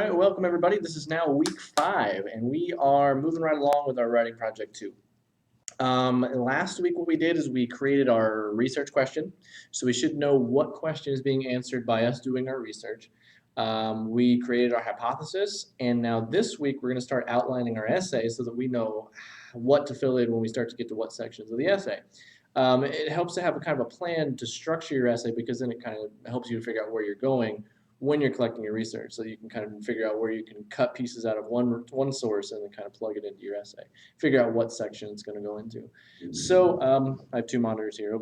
right, welcome everybody. This is now week 5, and we are moving right along with our writing project 2. Last week what we did is we created our research question, so we should know what question is being answered by us doing our research. We created our hypothesis, and now this week we're going to start outlining our essay so that we know what to fill in when we start to get to what sections of the essay. It helps to have a kind of a plan to structure your essay, because then it kind of helps you to figure out where you're going when you're collecting your research, so you can kind of figure out where you can cut pieces out of one source and then kind of plug it into your essay. Figure out what section it's going to go into. So I have 2 monitors here.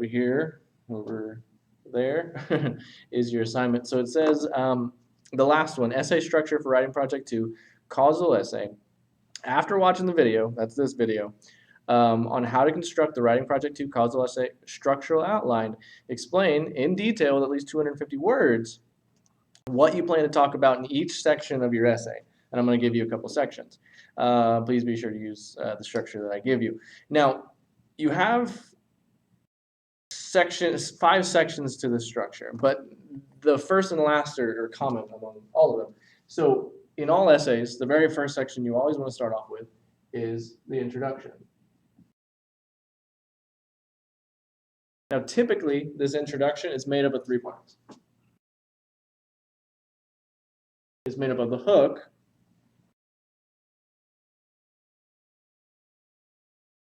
Over there is your assignment. So it says the last one, essay structure for writing project 2, causal essay. After watching the video, that's this video, on how to construct the writing project 2 causal essay structural outline, explain in detail with at least 250 words what you plan to talk about in each section of your essay. And I'm going to give you a couple sections. Please be sure to use the structure that I give you. Now, you have 5 sections to the structure, but the first and last are common among all of them. So in all essays, the very first section you always want to start off with is the introduction. Now, typically, this introduction is made up of 3 parts. It's made up of the hook,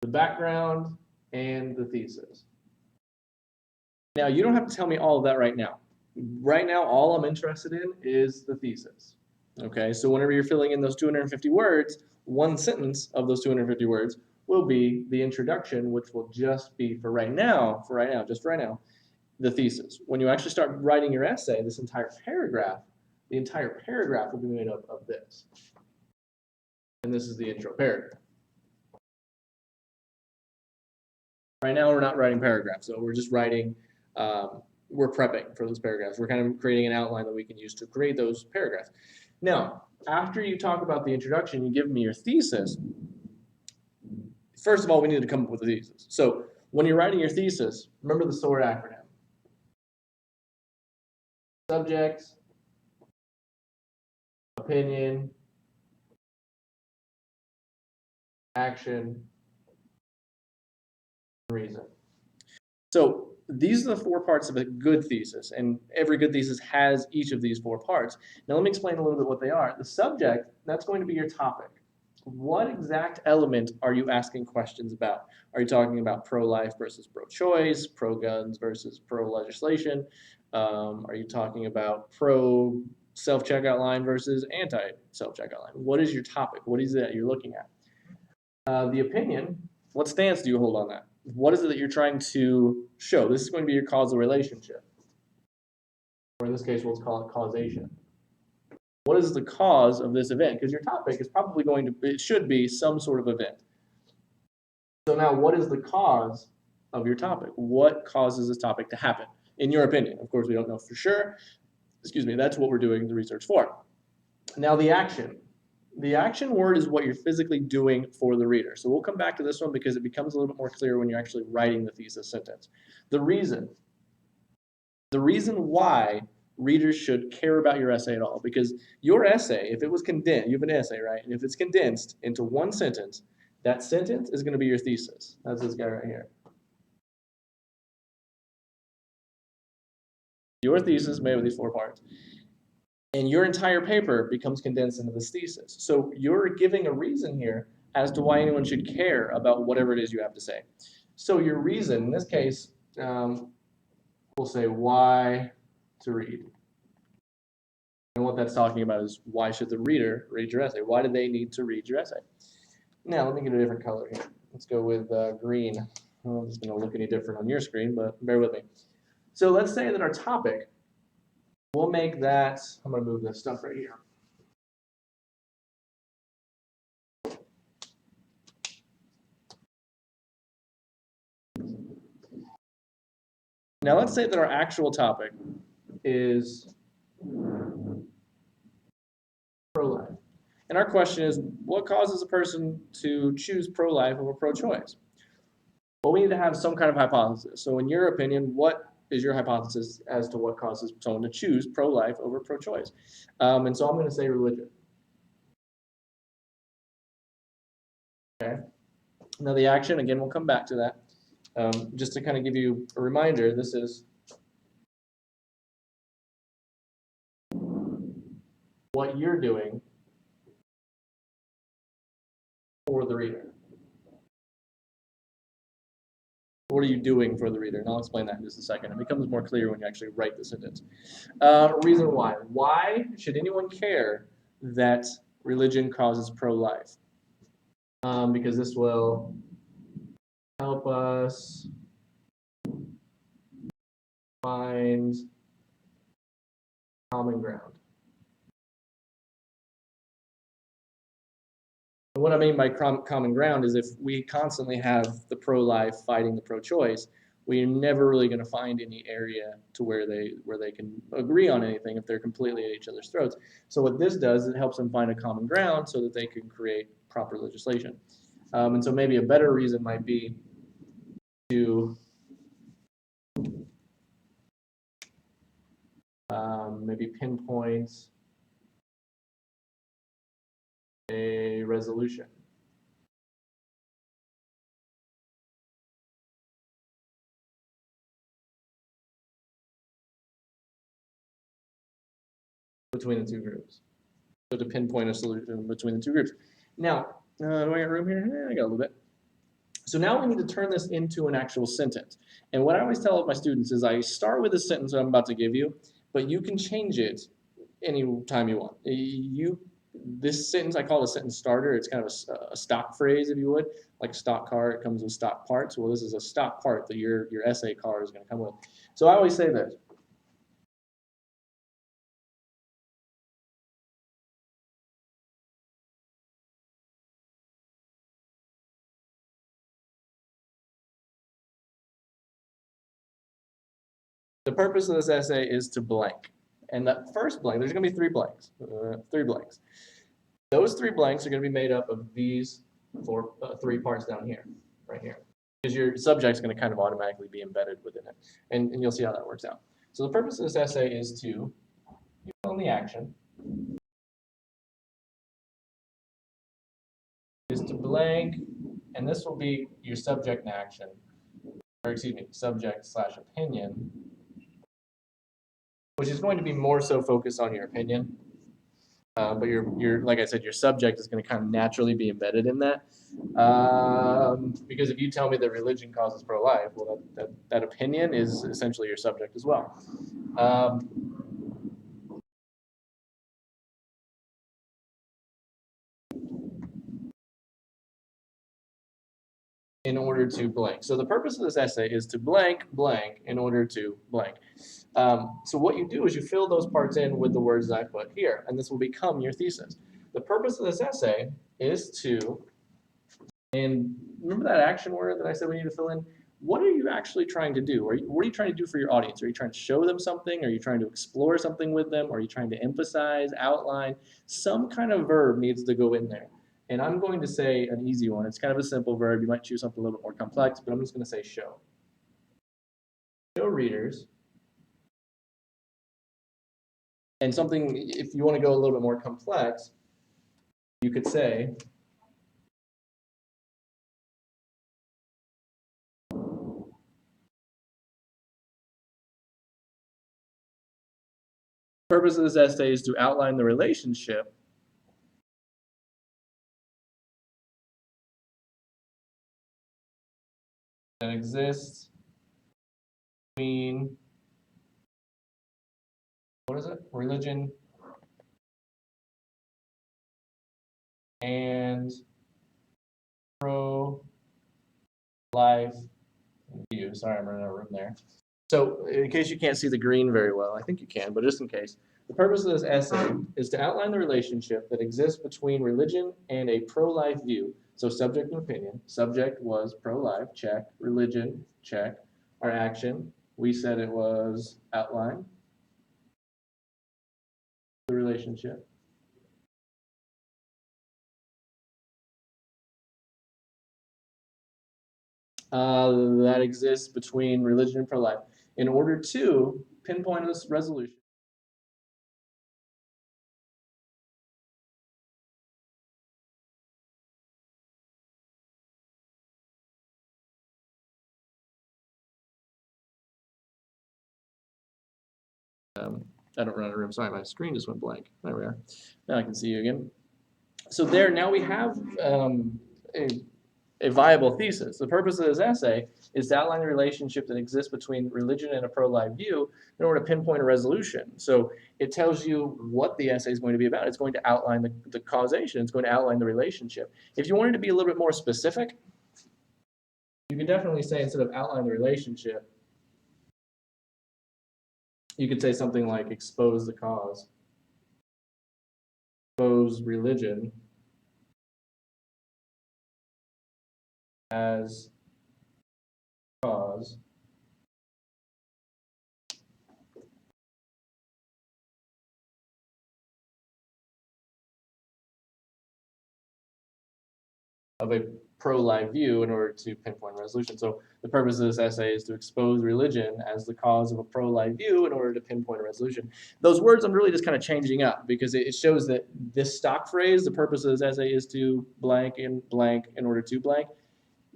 the background, and the thesis. Now, you don't have to tell me all of that right now. Right now, all I'm interested in is the thesis. Okay, so whenever you're filling in those 250 words, one sentence of those 250 words will be the introduction, which will just be for right now, the thesis. When you actually start writing your essay, this entire paragraph, the entire paragraph will be made up of this. And this is the intro paragraph. Right now, we're not writing paragraphs, so we're just writing, we're prepping for those paragraphs. We're kind of creating an outline that we can use to create those paragraphs. Now, after you talk about the introduction, you give me your thesis. First of all, we need to come up with a thesis. So when you're writing your thesis, remember the SWORD acronym. Subject, opinion, action, reason. So these are the 4 parts of a good thesis, and every good thesis has each of these 4 parts. Now let me explain a little bit what they are. The subject, that's going to be your topic. What exact element are you asking questions about? Are you talking about pro-life versus pro-choice, pro-guns versus pro-legislation? Are you talking about pro-self-checkout line versus anti-self-checkout line? What is your topic? What is it that you're looking at? The opinion, what stance do you hold on that? What is it that you're trying to show? This is going to be your causal relationship. Or in this case, let's call it causation. What is the cause of this event? Because your topic is probably going to, it should be some sort of event. So now, what is the cause of your topic? What causes this topic to happen, in your opinion? Of course, we don't know for sure. Excuse me, that's what we're doing the research for. Now, the action. The action word is what you're physically doing for the reader. So we'll come back to this one because it becomes a little bit more clear when you're actually writing the thesis sentence. The reason why readers should care about your essay at all, because your essay, if it was condensed, you have an essay, right? And if it's condensed into one sentence, that sentence is going to be your thesis. That's this guy right here. Your thesis made with these 4 parts. And your entire paper becomes condensed into this thesis. So you're giving a reason here as to why anyone should care about whatever it is you have to say. So your reason, in this case, we'll say why to read. And what that's talking about is why should the reader read your essay? Why do they need to read your essay? Now, let me get a different color here. Let's go with green. Well, it's going to look any different on your screen, but bear with me. So let's say that our topic, we'll make that, I'm going to move this stuff right here. Now let's say that our actual topic is pro-life. And our question is, what causes a person to choose pro-life over pro-choice? Well, we need to have some kind of hypothesis. So in your opinion, what is your hypothesis as to what causes someone to choose pro-life over pro-choice? And so I'm going to say religion. Okay. Now the action, again, we'll come back to that. Just to kind of give you a reminder, this is what you're doing for the reader. What are you doing for the reader? And I'll explain that in just a second. It becomes more clear when you actually write the sentence. Reason why. Why should anyone care that religion causes pro-life? Because this will help us find common ground. And what I mean by common ground is if we constantly have the pro-life fighting the pro-choice, we're never really going to find any area to where they can agree on anything if they're completely at each other's throats. So what this does, it helps them find a common ground so that they can create proper legislation. And so maybe a better reason might be to maybe pinpoint a resolution. Between the two groups. So to pinpoint a solution between the two groups. Now, do I got room here? I got a little bit. So now we need to turn this into an actual sentence. And what I always tell my students is I start with a sentence that I'm about to give you, but you can change it anytime you want. This sentence, I call it a sentence starter. It's kind of a stock phrase, if you would, like a stock car. It comes with stock parts. Well, this is a stock part that your essay car is going to come with. So I always say this. The purpose of this essay is to blank. And that first blank, there's going to be three blanks. Those three blanks are going to be made up of these three parts down here, right here. Because your subject's going to kind of automatically be embedded within it. And you'll see how that works out. So the purpose of this essay is to fill in the action, is to blank, and this will be your subject and action, or excuse me, subject/opinion, which is going to be more so focused on your opinion. But your like I said, your subject is going to kind of naturally be embedded in that. Because if you tell me that religion causes pro-life, well, that opinion is essentially your subject as well. In order to blank. So the purpose of this essay is to blank in order to blank. So what you do is you fill those parts in with the words that I put here, and this will become your thesis. The purpose of this essay is to, and remember that action word that I said we need to fill in? What are you actually trying to do? What are you trying to do for your audience? Are you trying to show them something? Are you trying to explore something with them? Are you trying to emphasize, outline? Some kind of verb needs to go in there. And I'm going to say an easy one. It's kind of a simple verb. You might choose something a little bit more complex, but I'm just going to say show. Show readers. And something, if you want to go a little bit more complex, you could say the purpose of this essay is to outline the relationship that exists between, what is it? Religion and pro-life view. Sorry, I'm running out of room there. So in case you can't see the green very well, I think you can, but just in case, the purpose of this essay is to outline the relationship that exists between religion and a pro-life view. So subject and opinion. Subject was pro-life, check. Religion, check. Our action, we said it was outline the relationship. That exists between religion and pro-life in order to pinpoint this resolution. I don't run out of room. Sorry, my screen just went blank. There we are. Now I can see you again. So there, now we have a viable thesis. The purpose of this essay is to outline the relationship that exists between religion and a pro-life view in order to pinpoint a resolution. So it tells you what the essay is going to be about. It's going to outline the causation. It's going to outline the relationship. If you wanted to be a little bit more specific, you can definitely say, instead of outline the relationship, you could say something like expose the cause, expose religion as cause of a pro-life view in order to pinpoint a resolution. So the purpose of this essay is to expose religion as the cause of a pro-life view in order to pinpoint a resolution. Those words I'm really just kind of changing up because it shows that this stock phrase, the purpose of this essay is to blank in order to blank,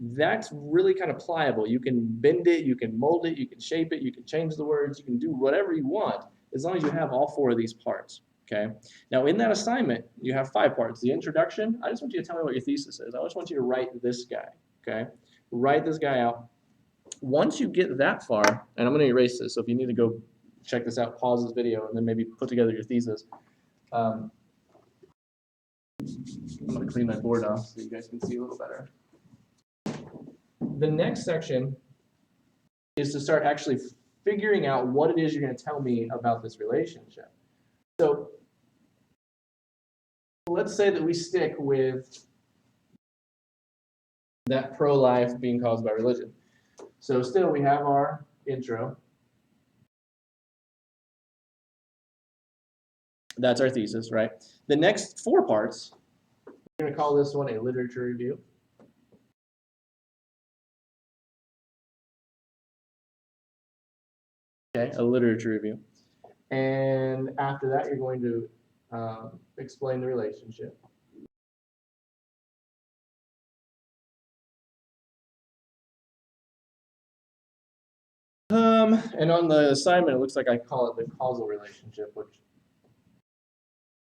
that's really kind of pliable. You can bend it, you can mold it, you can shape it, you can change the words, you can do whatever you want as long as you have all four of these parts. Okay. Now in that assignment, you have 5 parts. The introduction, I just want you to tell me what your thesis is. I just want you to write this guy. Okay. Write this guy out. Once you get that far, and I'm going to erase this, so if you need to go check this out, pause this video, and then maybe put together your thesis. I'm going to clean my board off so you guys can see a little better. The next section is to start actually figuring out what it is you're going to tell me about this relationship. So let's say that we stick with that pro-life being caused by religion. So still we have our intro. That's our thesis, right? The next 4 parts, we're going to call this one a literature review. Okay, a literature review. And after that, you're going to explain the relationship. And on the assignment, it looks like I call it the causal relationship, which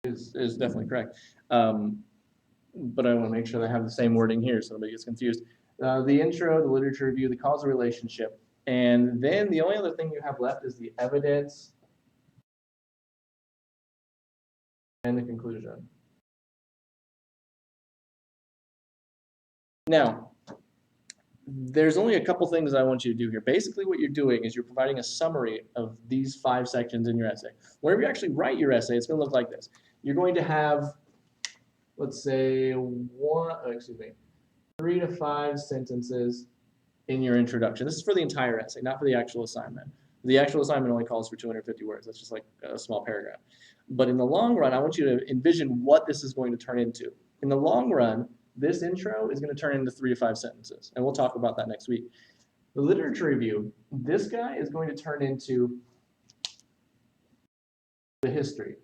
is definitely correct. But I want to make sure that I have the same wording here so nobody gets confused. The intro, the literature review, the causal relationship, and then the only other thing you have left is the evidence and the conclusion. Now, there's only a couple things I want you to do here. Basically, what you're doing is you're providing a summary of these 5 sections in your essay. Whenever you actually write your essay, it's going to look like this. You're going to have, let's say, 3 to 5 sentences in your introduction. This is for the entire essay, not for the actual assignment. The actual assignment only calls for 250 words. That's just like a small paragraph. But in the long run, I want you to envision what this is going to turn into. In the long run, this intro is going to turn into 3 to 5 sentences, and we'll talk about that next week. The literature review, this guy is going to turn into the history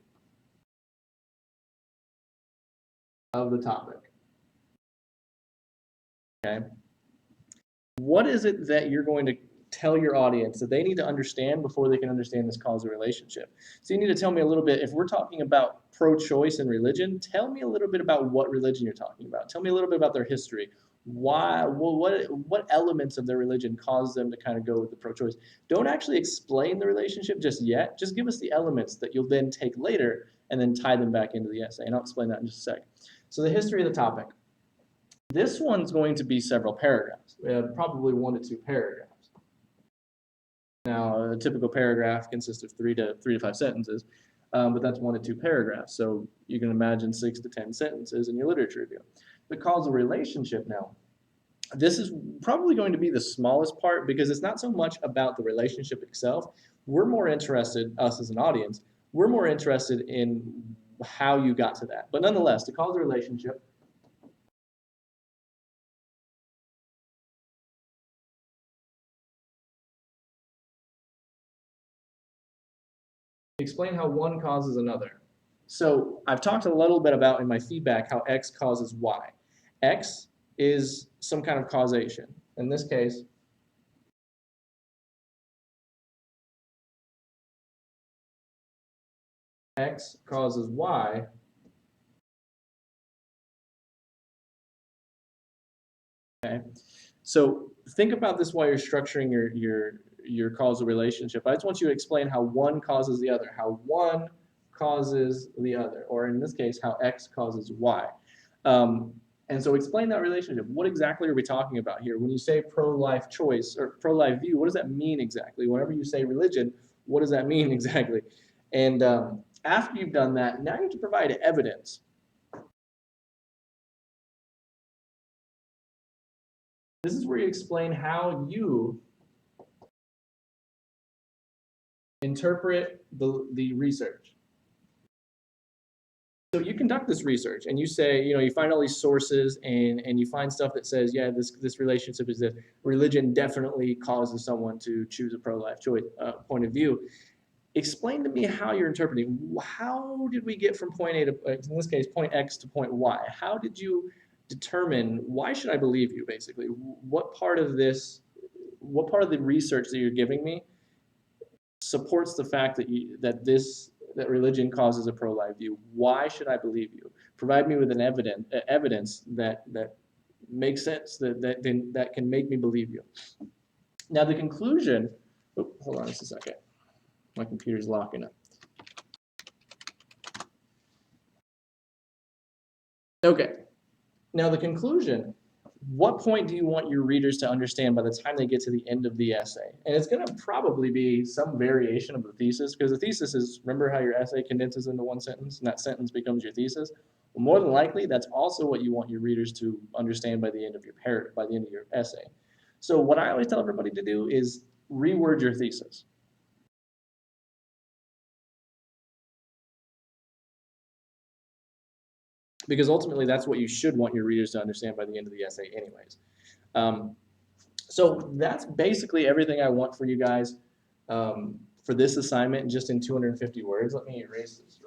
of the topic. Okay? What is it that you're going to tell your audience that they need to understand before they can understand this causal relationship? So you need to tell me a little bit, if we're talking about pro-choice and religion, tell me a little bit about what religion you're talking about. Tell me a little bit about their history. Why? Well, what elements of their religion cause them to kind of go with the pro-choice? Don't actually explain the relationship just yet. Just give us the elements that you'll then take later and then tie them back into the essay. And I'll explain that in just a sec. So the history of the topic. This one's going to be several paragraphs, probably 1 to 2 paragraphs. Now, a typical paragraph consists of 3 to 5 sentences, but that's 1 to 2 paragraphs. So you can imagine 6 to 10 sentences in your literature review. The causal relationship now, this is probably going to be the smallest part because it's not so much about the relationship itself. We're more interested, us as an audience, we're more interested in how you got to that. But nonetheless, the causal relationship, explain how one causes another. So I've talked a little bit about in my feedback how X causes Y. X is some kind of causation. In this case, X causes Y. Okay. So think about this while you're structuring your causal relationship. I just want you to explain how one causes the other, how one causes the other, or in this case, how X causes Y. And so explain that relationship. What exactly are we talking about here? When you say pro-life choice or pro-life view, what does that mean exactly? Whenever you say religion, what does that mean exactly? And after you've done that, now you have to provide evidence. This is where you explain how you interpret the research. So you conduct this research and you say, you find all these sources and you find stuff that says, yeah, this relationship is that religion definitely causes someone to choose a pro-life choice point of view. Explain to me how you're interpreting. How did we get from point A to, in this case, point X to point Y? How did you determine, why should I believe you, basically? What part of this, what part of the research that you're giving me supports the fact that religion causes a pro-life view? Why should I believe you? Provide me with an evidence that makes sense, that can make me believe you. Now the conclusion. Oh, hold on just a second. My computer's locking up. Okay. Now the conclusion. What point do you want your readers to understand by the time they get to the end of the essay? And it's going to probably be some variation of the thesis, because the thesis is, remember how your essay condenses into one sentence, and that sentence becomes your thesis? Well, more than likely, that's also what you want your readers to understand by the end of by the end of your essay. So what I always tell everybody to do is reword your thesis. Because ultimately, that's what you should want your readers to understand by the end of the essay anyways. So that's basically everything I want for you guys for this assignment, just in 250 words. Let me erase this.